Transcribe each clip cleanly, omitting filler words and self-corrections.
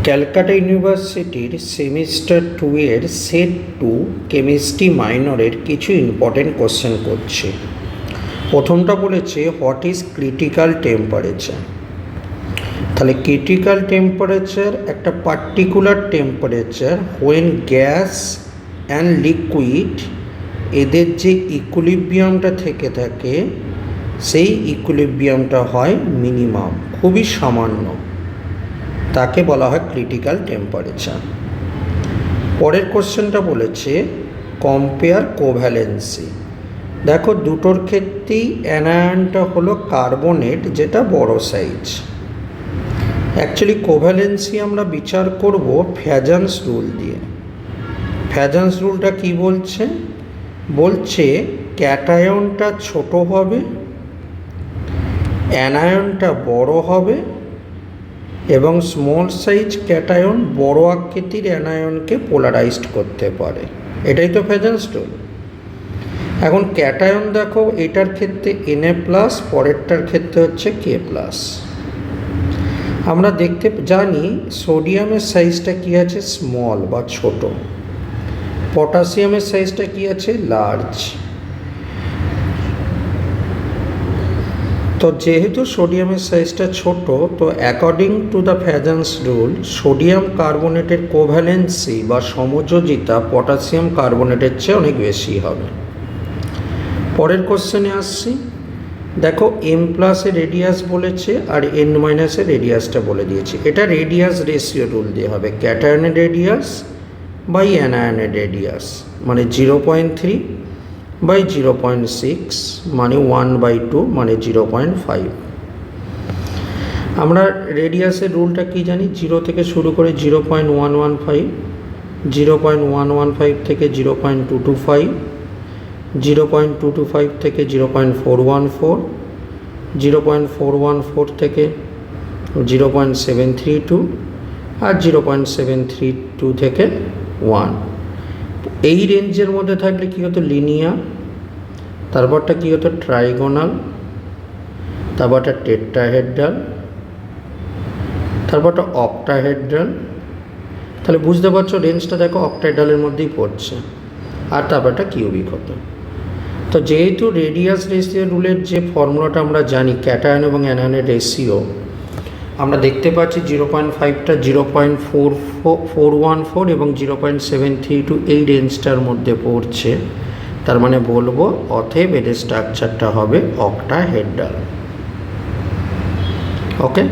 ক্যালকাটা ইউনিভার্সিটির সেমিস্টার 2 এর set 2 chemistry মাইনরের কিছু ইম্পর্টেন্ট কোশ্চেন করছে। প্রথমটা বলেছে হোয়াট ইজ ক্রিটিক্যাল টেম্পারেচার। তাহলে ক্রিটিক্যাল টেম্পারেচার একটা particular temperature when gas and liquid এদের যে ইকুইলিব্রিয়ামটা থেকে থাকে সেই ইকুইলিব্রিয়ামটা হয় মিনিমাম, খুবই সামান্য, তাকে বলা হয় ক্রিটিক্যাল টেম্পারেচার। পরের কোশ্চেনটা বলেছে কম্পেয়ার কোভ্যালেন্সি। দেখো দুটোর ক্ষেত্রেই অ্যানায়নটা হলো কার্বনেট, যেটা বড় সাইজ। অ্যাকচুয়ালি কোভ্যালেন্সি আমরা বিচার করব ফ্যাজান্স রুল দিয়ে। ফ্যাজান্স রুলটা কি বলছে? বলছে ক্যাটায়নটা ছোট হবে, অ্যানায়নটা বড় হবে এবং স্মল সাইজ ক্যাটায়ন বড় আকৃতির অ্যানায়নকে পোলারাইজড করতে পারে। এটাই তো ফ্যাজান্স রুল। এখন ক্যাটায়ন দেখো, এটার ক্ষেত্রে Na+, পরেরটার ক্ষেত্রে হচ্ছে K+। আমরা দেখতে জানি সোডিয়ামের সাইজটা কি আছে? স্মল বা ছোট। পটাশিয়ামের সাইজটা কি আছে? লার্জ। তো যেহেতু সোডিয়ামের সাইজটা ছোট, তো according to the Fajans rule sodium কার্বনেটের কোভ্যালেন্সি বা সমযোজিতা পটাশিয়াম কার্বনেটের চেয়ে অনেক বেশি হবে। পরের কোশ্চেনে আসছি। দেখো M+ এর রেডিয়াস বলেছে আর N- এর রেডিয়াসটা বলে দিয়েছে। এটা রেডিয়াস রেশিও রুল দিয়ে হবে, ক্যাটায়নের রেডিয়াস বাই অ্যানায়নের রেডিয়াস, মানে 0.3 বাই 0.6 মানে 1/2 মানে 0.5। আমরা রেডিয়াসের রুলটা কি জানি? 0 থেকে শুরু করে 0.115, 0.115 থেকে 0.225, 0.225 থেকে 0.414, 0.414 থেকে 0.732 আর 0.732 থেকে 1। এই রেঞ্জের মধ্যে থাকলে কী হতো? লিনিয়ার। তারপরটা কী হতো? ট্রাইগোনাল। তারপরটা টেট্রাহেড্রাল। তারপরটা অক্টাহেড্রাল। তাহলে বুঝতে পারছো রেঞ্জটা দেখো অক্টাহেড্রালের মধ্যেই পড়ছে। আর তারপরটা কিউবিক হতো। তো যেহেতু রেডিয়াস রেশিও রুলের যে ফর্মুলাটা আমরা জানি, ক্যাটায়ন এবং অ্যানায়নের রেশিও, আমরা দেখতে পাচ্ছি 0.5টা 0.414 এবং 0.732 এই রেঞ্জটার মধ্যে পড়ছে। তার মানে বলবো অতএব এদের স্ট্রাকচারটা হবে অক্টাহেড্রাল। ওকে,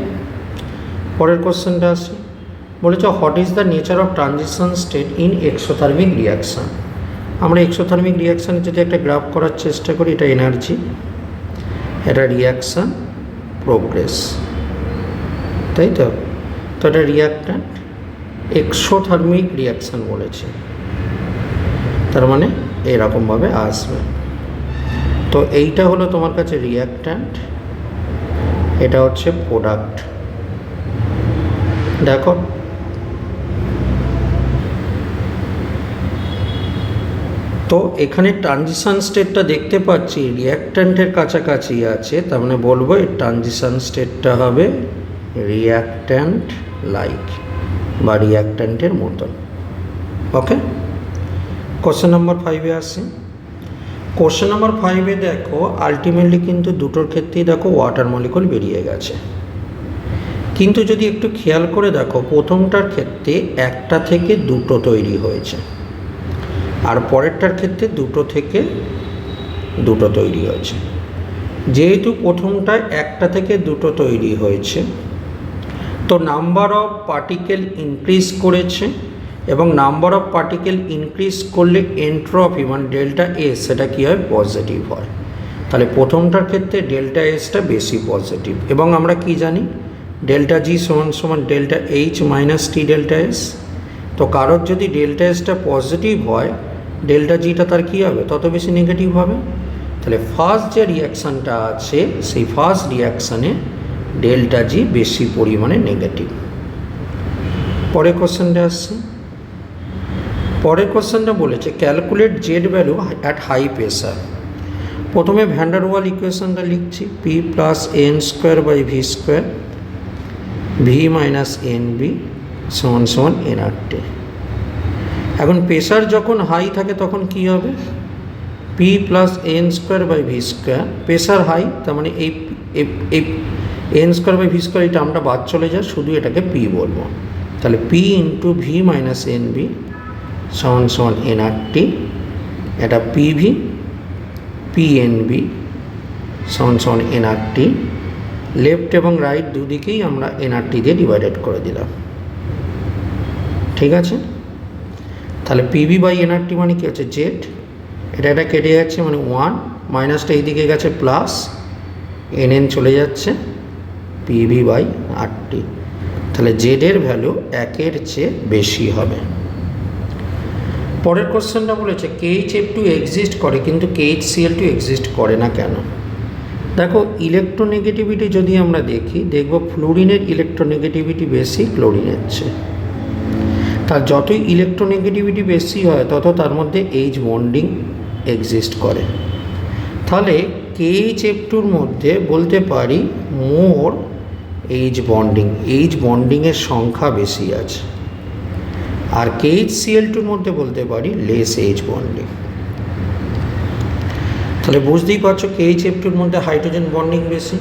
পরের কোশ্চেনটা আসি। বলেছে what is the nature of transition state in exothermic reaction. আমরা এক্সোথার্মিক রিয়াকশানে যদি একটা গ্রাফ করার চেষ্টা করি, এটা এনার্জি, এটা রিয়াকশান প্রোগ্রেস, তাই তো? তো এটা রিয়াক্ট্যান্ট, এক্সোথার্মিক রিয়াকশান বলেছে, তার মানে এরকমভাবে আসবে। তো এইটা হলো তোমার কাছে রিয়াক্ট্যান্ট, এটা হচ্ছে প্রোডাক্ট। দেখো তো এখানে ট্রানজিশন স্টেটটা দেখতে পাচ্ছি রিয়াক্ট্যান্টের কাছাকাছি আছে, তার মানে বলবো এই ট্রানজিশন স্টেটটা হবে রিয়াক্ট্যান্ট লাইক বা রিয়াক্ট্যান্টের মতন। ওকে, কোশ্চেন নম্বর 5-এ আসি। কোশ্চেন নম্বর 5-এ দেখো আলটিমেটলি কিন্তু দুটোর ক্ষেত্রেই দেখো ওয়াটার মলিকুল বেরিয়ে গেছে, কিন্তু যদি একটু খেয়াল করে দেখো প্রথমটার ক্ষেত্রে একটা থেকে দুটো তৈরি হয়েছে আর পরেরটার ক্ষেত্রে দুটো থেকে দুটো তৈরি হয়েছে। যেহেতু প্রথমটায় একটা থেকে দুটো তৈরি হয়েছে, তো নাম্বার অফ পার্টিকেল ইনক্রিজ করেছে এবং নাম্বার অফ পার্টিকেল ইনক্রিজ করলে এন্ট্রপি মানে ডেল্টা এস সেটা কী হয়? পজিটিভ হয়। তাহলে প্রথমটার ক্ষেত্রে ডেল্টা এসটা বেশি পজিটিভ। এবং আমরা কি জানি? ডেল্টা জি সমান ডেল্টা এইচ মাইনাস টি ডেল্টা এস। তো কারোর যদি ডেল্টা এসটা পজিটিভ হয়, ডেল্টা জিটা তার কী হবে? তত বেশি নেগেটিভ হবে। তাহলে ফার্স্ট যে রিয়াকশানটা আছে সেই ফার্স্ট রিয়াকশানে ডেল্টা জি বেশি পরিমাণে নেগেটিভ। পরের কোশ্চেনটা আসছে। পরের কোশ্চেনটা বলেছে calculate Z value at high pressure. প্রথমে ভ্যান্ডার ওয়াল ইকুয়েশনটা লিখছি, P+n² / v² v - nb সমান সমান nRT। এখন প্রেশার যখন হাই থাকে তখন কি হবে, P plus n square by V square. Pressure high তার মানে এই n square by V square এই টার্মটা বাদ চলে যায়, শুধু এটাকে P বলবো। তাহলে P into V minus NV সমান সমান nRT। এটা PV PNB সমান সমান nRT। লেফট এবং রাইট দুদিকেই আমরা nRT দিয়ে ডিভাইডেড করে দিলাম, ঠিক আছে। তাহলে পিভি বাই nRT মানে কি হচ্ছে জেড, এটা কেটে যাচ্ছে মানে 1, মাইনাসটা এইদিকে গেছে প্লাস, nn চলে যাচ্ছে পিভি বাই RT। তাহলে জেডের ভ্যালু 1-এর চেয়ে বেশি হবে। পরের কোশ্চেনটা বলেছে KHF2 এক্সিস্ট করে কিন্তু KHCl2 এক্সিস্ট করে না কেন। দেখো ইলেকট্রোনেগেটিভিটি যদি আমরা দেখব ফ্লোরিনের ইলেকট্রোনেগেটিভিটি বেশি ক্লোরিনের চেয়ে। তার যতই ইলেকট্রোনেগেটিভিটি বেশি হয় তত তার মধ্যে এইচ বন্ডিং এক্সিস্ট করে। তাহলে KHF2-র মধ্যে বলতে পারি মোর এইচ বন্ডিংয়ের সংখ্যা বেশি আছে, আর KHCl2-র মধ্যে বলতে পারি লেস এইচ বন্ডিং। তাহলে বুঝতেই পারছো KHF2-র মধ্যে হাইড্রোজেন বন্ডিং বেশি,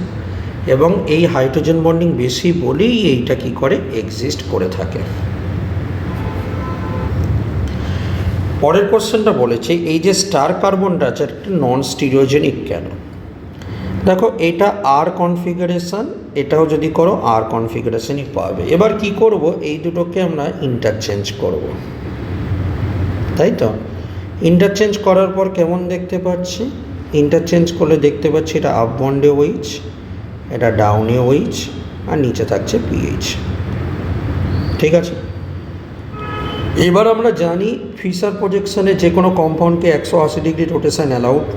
এবং এই হাইড্রোজেন বন্ডিং বেশি বলেই এইটা কি করে এক্সিস্ট করে থাকে। পরের কোশ্চেনটা বলেছে এই যে স্টার কার্বনটা আছে একটা নন স্টিরিওজেনিক কেন। দেখো এটা আর কনফিগারেশন, এটাও যদি করো আর কনফিগারেশনই পাবে। এবার কি করব, এই দুটোকে আমরা ইন্টারচেঞ্জ করব, তাই তো। ইন্টারচেঞ্জ করার পর কেমন দেখতে পাচ্ছি, ইন্টারচেঞ্জ করলে দেখতে পাচ্ছি এটা আপ বন্ডে ওইচ, এটা ডাউনে ওইচ, আর নিচে থাকছে পিএইচ, ঠিক আছে। এবার আমরা জানি ফিশার প্রজেকশনে যে কোনো কম্পাউন্ডকে 180 ডিগ্রি রোটেশন অ্যালাউড।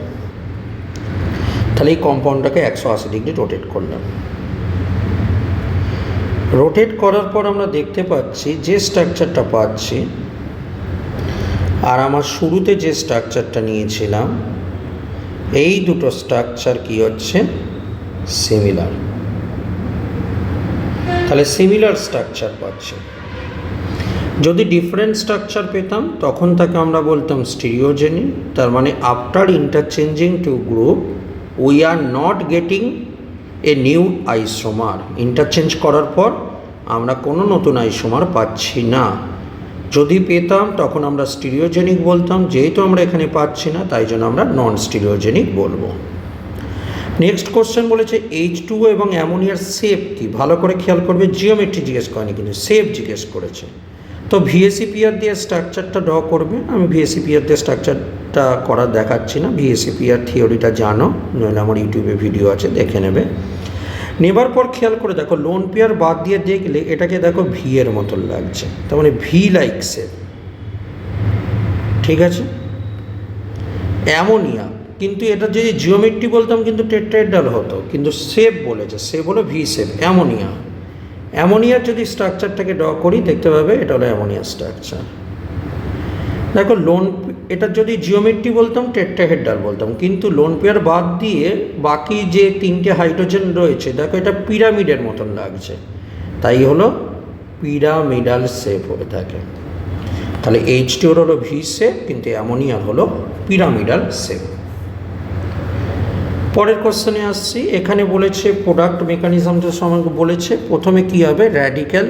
তাহলে এই কম্পাউন্ডটাকে 180 ডিগ্রি রোটেট করলাম। রোটেট করার পর আমরা দেখতে পাচ্ছি যে স্ট্রাকচারটা পাচ্ছি, আর আমার শুরুতে যে স্ট্রাকচারটা নিয়েছিলাম এই দুটো স্ট্রাকচার কি হচ্ছে সিমিলার। তাহলে সিমিলার স্ট্রাকচার পাচ্ছি। যদি ডিফারেন্ট স্ট্রাকচার পেতাম তখন তাকে আমরা বলতাম স্টিরিওজেনিক। তার মানে after interchanging two group we are not getting a new isomer. Interchange করার পর আমরা কোনো নতুন আইসোমার পাচ্ছি না। যদি পেতাম তখন আমরা স্টিরিওজেনিক বলতাম, যেহেতু আমরা এখানে পাচ্ছি না তাই জন্য আমরা নন স্টিরিওজেনিক বলবো। নেক্সট কোশ্চেন বলেছে H2O এবং অ্যামোনিয়ার শেপ কি। ভালো করে খেয়াল করবে, জিওমেট্রি জিজ্ঞেস করেনি কিন্তু শেপ জিজ্ঞেস করেছে। তো VSEPR দিয়ে স্ট্রাকচারটা ড্র করবে। আমি VSEPR দিয়ে স্ট্রাকচারটা করা দেখাচ্ছি না, VSEPR থিওরিটা জানো, নইলে আমার ইউটিউবে ভিডিও আছে দেখে নেবে। নেবার পর খেয়াল করে দেখো লোন পেয়ার বাদ দিয়ে দেখলে এটাকে দেখো ভি এর মতন লাগছে, তার মানে ভি লাইক শেপ, ঠিক আছে। অ্যামোনিয়া কিন্তু এটা যদি জিওমেট্রি বলতাম কিন্তু টেট্রাহেড্রাল হতো, কিন্তু শেপ বলেছে, শেপ হলো ভি শেপ। অ্যামোনিয়ার যদি স্ট্রাকচারটাকে ড্র করি দেখতে পাবে এটা হলো অ্যামোনিয়া স্ট্রাকচার। দেখো এটা যদি জিওমেট্রি বলতাম টেট্রাহেড্রাল বলতাম, কিন্তু লোন পেয়ার বাদ দিয়ে বাকি যে 3টে হাইড্রোজেন রয়েছে দেখো এটা পিরামিডের মতন লাগছে, তাই হলো পিরামিডাল শেপ হয়ে থাকে। তাহলে H2 হলো ভি শেপ কিন্তু অ্যামোনিয়ার হলো পিরামিডাল শেপ। পরের কোশ্চেনে আসছি। এখানে বলেছে প্রোডাক্ট মেকানিজমটা সম্পর্কে বলেছে। প্রথমে কি হবে, র্যাডিক্যাল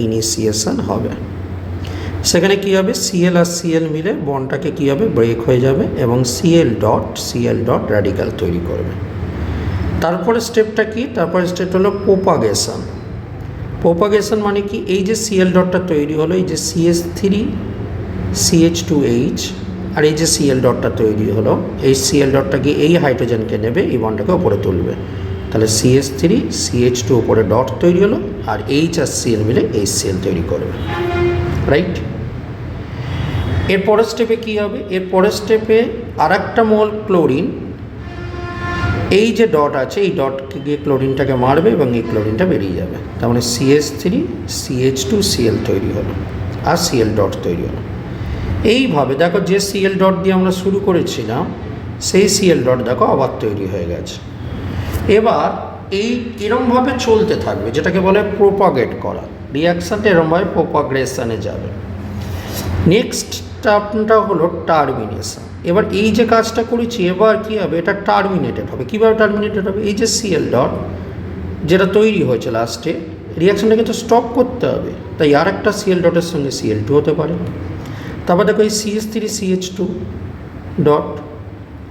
ইনিশিয়েশন হবে। সেখানে কি হবে, Cl আর Cl মিলে বন্ডটাকে কি হবে ব্রেক হয়ে যাবে এবং Cl ডট র্যাডিক্যাল তৈরি করবে। তারপরে স্টেপটা কি, তারপরে স্টেপ হলো প্রোপাগেশন মানে কি, এই যে Cl ডটটা তৈরি হলো, এই যে CH3 CH2H আর এই যে Cl ডটটা তৈরি হলো, এই Cl ডটটাকে এই হাইড্রোজেনকে নেবে, এই বন্ডটাকে ওপরে তুলবে। তাহলে CH3 CH2 উপরে ডট তৈরি হলো, আর H আর Cl মিলে HCl তৈরি করবে, রাইট। এর পরের স্টেপে কী হবে, এর পরের স্টেপে আর একটা মোল ক্লোরিন, এই যে ডট আছে এই ডটকে গিয়ে ক্লোরিনটাকে মারবে এবং এই ক্লোরিনটা বেরিয়ে যাবে। তার মানে CH3 CH2 Cl তৈরি হলো আর Cl ডট তৈরি হলো। এইভাবে দেখো যে Cl ডট দিয়ে আমরা শুরু করেছিলাম সেই Cl ডট দেখো আবার তৈরি হয়ে গেছে। এবার এরমভাবে চলতে থাকবে, যেটাকে বলে প্রোপাগেট করা। রিয়াকশানটা এরমভাবে প্রোপাগ্রেশনে যাবে। নেক্সট টার্মটা হলো টার্মিনেশন। এবার এই যে কাজটা করেছি, এবার কী হবে, এটা টার্মিনেটেড হবে। কীভাবে টার্মিনেটেড হবে, এই যে Cl ডট যেটা তৈরি হয়েছে লাস্টে, রিয়াকশানটা কিন্তু স্টপ করতে হবে, তাই আর একটা Cl ডটের সঙ্গে Cl2 হতে পারে। তারপর দেখো এই CH3CH2 ডট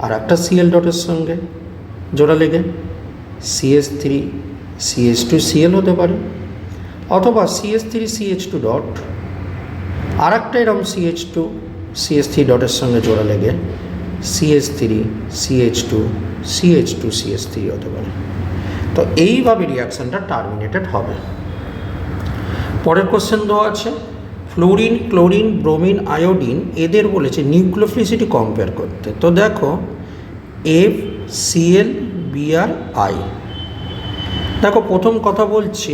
আর একটা Cl ডটের সঙ্গে জোড়া লেগে CH3CH2Cl হতে পারে, অথবা CH3CH2 ডট আর একটা এরকম CH3 ডটের সঙ্গে জোড়া লেগে CH3CH2CH2CH3 হতে পারে। তো এইভাবে রিয়াকশানটা টার্মিনেটেড হবে। পরের কোশ্চেন দেওয়া আছে, ফ্লোরিন, ক্লোরিন, ব্রোমিন, আয়োডিন এদের বলেছে নিউক্লিওফিলিসিটি কম্পেয়ার করতে। তো দেখো FCl Br I। দেখো প্রথম কথা বলছি,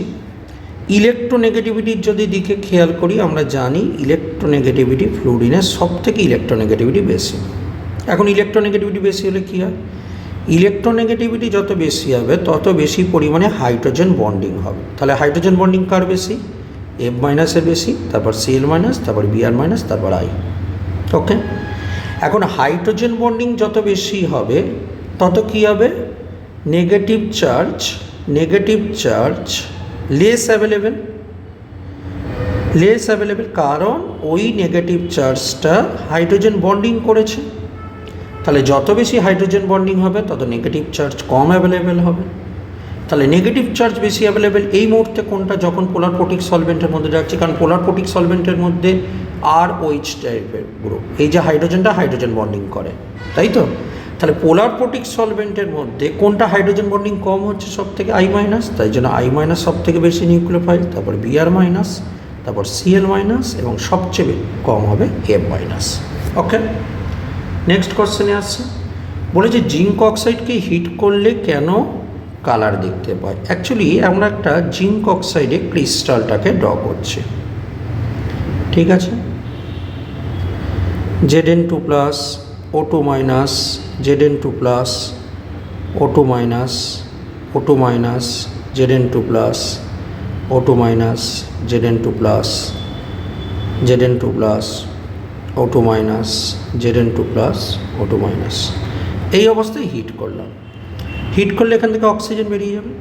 ইলেকট্রোনেগেটিভিটির যদি দিকে খেয়াল করি, আমরা জানি ইলেকট্রোনেগেটিভিটি ফ্লোরিনের সব থেকে ইলেকট্রোনেগেটিভিটি বেশি। এখন ইলেকট্রোনেগেটিভিটি বেশি হলে কী হয়, ইলেকট্রোনেগেটিভিটি যত বেশি হবে তত বেশি পরিমাণে হাইড্রোজেন বন্ডিং হবে। তাহলে হাইড্রোজেন বন্ডিং কার বেশি, F মাইনাসের বেশি, তারপর Cl মাইনাস, তারপর Br মাইনাস, তারপর I। ওকে, এখন হাইড্রোজেন বন্ডিং যত বেশি হবে তত কী হবে, নেগেটিভ চার্জ লেস অ্যাভেলেবেল, কারণ ওই নেগেটিভ চার্জটা হাইড্রোজেন বন্ডিং করেছে। তাহলে যত বেশি হাইড্রোজেন বন্ডিং হবে তত নেগেটিভ চার্জ কম অ্যাভেলেবেল হবে। তাহলে নেগেটিভ চার্জ বেশি অ্যাভেলেবেল এই মুহূর্তে কোনটা, যখন পোলার প্রোটিক সলভেন্টের মধ্যে যাচ্ছে, কারণ পোলার প্রোটিক সলভেন্টের মধ্যে OH টাইপের গ্রুপ, এই যে হাইড্রোজেনটা হাইড্রোজেন বন্ডিং করে, তাই তো। তাহলে পোলার প্রোটিক সলভেন্টের মধ্যে কোনটা হাইড্রোজেন বন্ডিং কম হচ্ছে সব থেকে, I মাইনাস, তাই জন্য I মাইনাস সব থেকে বেশি নিউক্লিওফাইল, তারপর Br মাইনাস, তারপর Cl মাইনাস, এবং সবচেয়ে কম হবে F মাইনাস। ওকে, নেক্সট কোশ্চেনে আসছে, বলেছে জিঙ্ক অক্সাইডকে হিট করলে কেন কালার দেখতে পাই। অ্যাকচুয়ালি আমরা একটা জিঙ্ক অক্সাইডে ক্রিস্টালটাকে ড্র করছি, ঠিক আছে, Zn2 plus O2 minus, Zn2 plus O2 minus, O2 minus, Zn2 plus O2 minus, Zn2 plus, Zn2 plus O2 minus, Zn2 plus O2 minus. এই অবস্থায় হিট করলাম, হিট করলে এখান থেকে অক্সিজেন বেরিয়ে যাবে।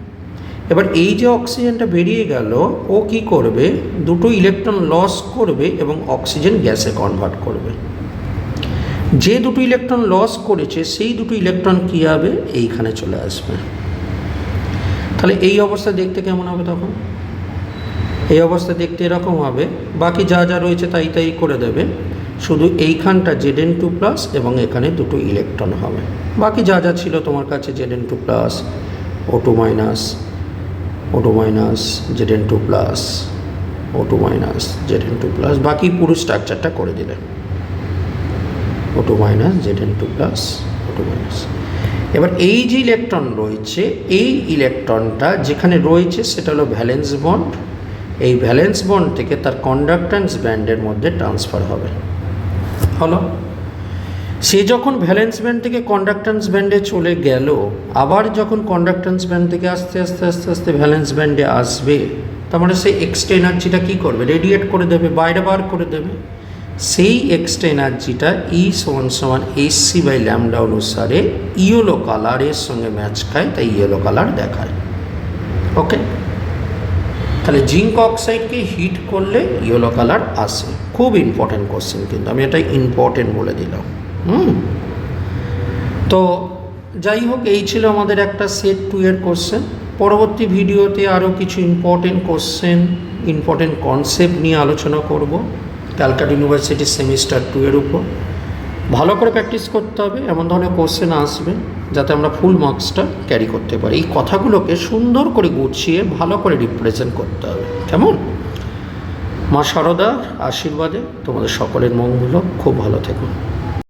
এবার এই যে অক্সিজেনটা বেরিয়ে গেল, ও কি করবে, দুটো ইলেকট্রন লস করবে এবং অক্সিজেন গ্যাসে কনভার্ট করবে। যে দুটো ইলেকট্রন লস করেছে সেই দুটো ইলেকট্রন কী হবে, এইখানে চলে আসবে। তাহলে এই অবস্থা দেখতে কেমন হবে তখন, এই অবস্থা দেখতে এরকম হবে, বাকি যা যা রয়েছে তাই তাই করে দেবে, শুধু এইখানটা Zn2 প্লাস এবং এখানে দুটো ইলেকট্রন হবে। বাকি যা যা ছিল তোমার কাছে, Zn2 plus O2 minus, O2 minus, Zn2 plus O2 minus, Zn2 plus, বাকি পুরো স্ট্রাকচারটা করে দিলে O2 minus, Zn2 plus, O2 minus. এবার এই যে ইলেকট্রন রয়েছে, এই ইলেকট্রনটা যেখানে রয়েছে সেটা হলো ভ্যালেন্স বন্ড। এই ভ্যালেন্স বন্ড থেকে তার কন্ডাক্ট্যান্স ব্যান্ডের মধ্যে ট্রান্সফার হবে। হলো, সে যখন ভ্যালেন্স ব্যান্ড থেকে কন্ডাক্ট্যান্স ব্যান্ডে চলে গেল, আবার যখন কন্ডাক্ট্যান্স ব্যান্ড থেকে আস্তে আস্তে আস্তে আস্তে ভ্যালেন্স ব্যান্ডে আসবে, তার মানে সেই এক্সট্রা এনার্জিটা কী করবে, রেডিয়েট করে দেবে, বাইরে বার করে দেবে। সেই এক্সট্রা এনার্জিটা E = hc/λ অনুসারে ইয়েলো কালারের সঙ্গে ম্যাচ খায়, তাই ইয়েলো কালার দেখায়। ওকে, তাহলে জিঙ্ক অক্সাইডকে হিট করলে ইয়েলো কালার আসে। খুব ইম্পর্টেন্ট কোশ্চেন, কিন্তু আমি এটাই ইম্পর্টেন্ট বলে দিলাম। তো যাই হোক, এই ছিল আমাদের একটা সেট 2 এর কোশ্চেন। পরবর্তী ভিডিওতে আরও কিছু ইম্পর্টেন্ট কোশ্চেন, ইম্পর্টেন্ট কনসেপ্ট নিয়ে আলোচনা করব ক্যালকাটা ইউনিভার্সিটির সেমিস্টার 2 এর উপর। ভালো করে প্র্যাকটিস করতে হবে, এমন ধরনের কোশ্চেন আসবে যাতে আমরা ফুল মার্কসটা ক্যারি করতে পারি। এই কথাগুলোকে সুন্দর করে গুছিয়ে ভালো করে রিপ্রেজেন্ট করতে হবে, কেমন? মা শারদার আশীর্বাদে তোমাদের সকলের মঙ্গল হোক, খুব ভালো থেকো।